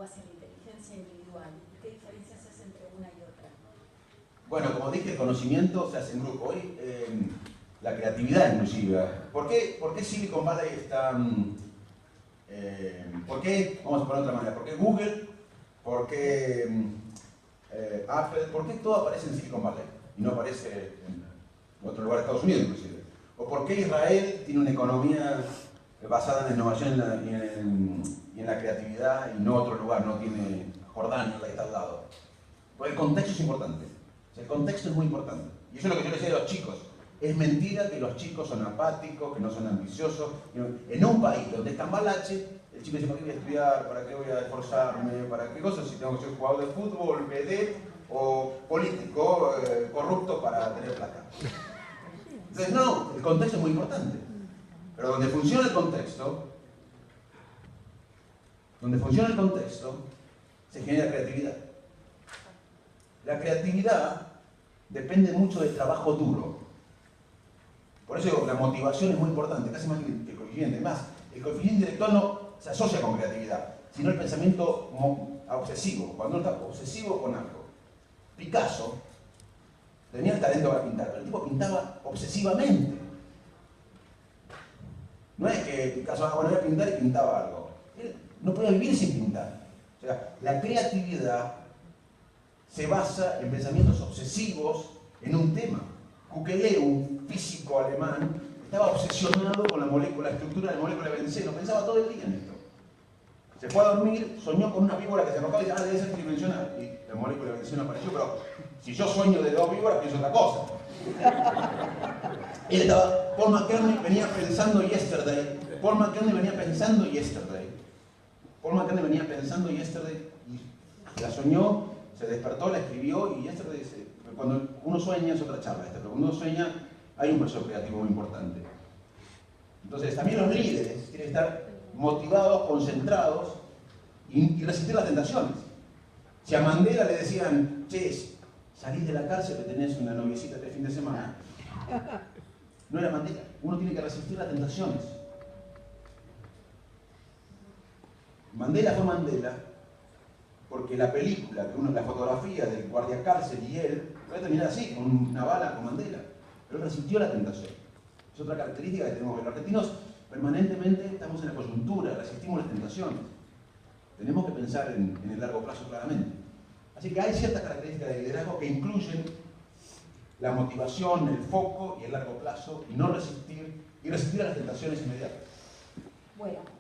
o hacia la inteligencia individual? ¿Qué diferencias hace entre una y otra? Bueno, como dije, el conocimiento se hace en grupo. Hoy, la creatividad inclusive. ¿Por qué Silicon Valley está... ¿por qué, vamos a poner de otra manera, por qué Google, por qué Apple, por qué todo aparece en Silicon Valley y no aparece en otro lugar de Estados Unidos inclusive? ¿O por qué Israel tiene una economía basada en la innovación y en la creatividad y no otro lugar, no tiene Jordania, la que está al lado? Porque el contexto es importante. O sea, el contexto es muy importante. Y eso es lo que yo les decía a los chicos. Es mentira que los chicos son apáticos, que no son ambiciosos. En un país donde es cambalache, el chico dice, ¿para qué voy a estudiar? ¿Para qué voy a esforzarme? ¿Para qué cosas? Si tengo que ser jugador de fútbol, PD o político corrupto para tener plata. Entonces, no, el contexto es muy importante. Pero donde funciona el contexto, se genera creatividad. La creatividad depende mucho del trabajo duro. Por eso digo, la motivación es muy importante, casi más que el coeficiente. Además, el coeficiente intelectual no se asocia con creatividad, sino el pensamiento obsesivo, cuando uno está obsesivo con algo. Picasso tenía el talento para pintar, pero el tipo pintaba obsesivamente. No es que Picasso, bueno, voy a pintar y pintaba algo. Él no podía vivir sin pintar. O sea, la creatividad se basa en pensamientos obsesivos en un tema. Kukeleu, un físico alemán, estaba obsesionado con la estructura de la molécula de benceno, pensaba todo el día en esto. Se fue a dormir, soñó con una víbora que se arrojaba y dice, debe ser tridimensional. Y la molécula de benceno apareció, pero si yo sueño de 2 víboras, pienso otra cosa. Él estaba, Paul McCartney venía pensando yesterday, y la soñó, se despertó, la escribió y yesterday dice, cuando uno sueña es otra charla esta, pero cuando uno sueña hay un proceso creativo muy importante. Entonces también los líderes tienen que estar motivados, concentrados y resistir las tentaciones. Si a Mandela le decían, che, salís de la cárcel que tenés una noviecita este fin de semana, no era Mandela. Uno tiene que resistir las tentaciones. Mandela fue Mandela porque la película, la fotografía del guardia cárcel y él, va a terminar así, con una bala con Mandela. Pero él resistió la tentación. Es otra característica que tenemos que los argentinos permanentemente estamos en la coyuntura, resistimos las tentaciones. Tenemos que pensar en el largo plazo claramente. Así que hay ciertas características de liderazgo que incluyen la motivación, el foco y el largo plazo, y resistir a las tentaciones inmediatas.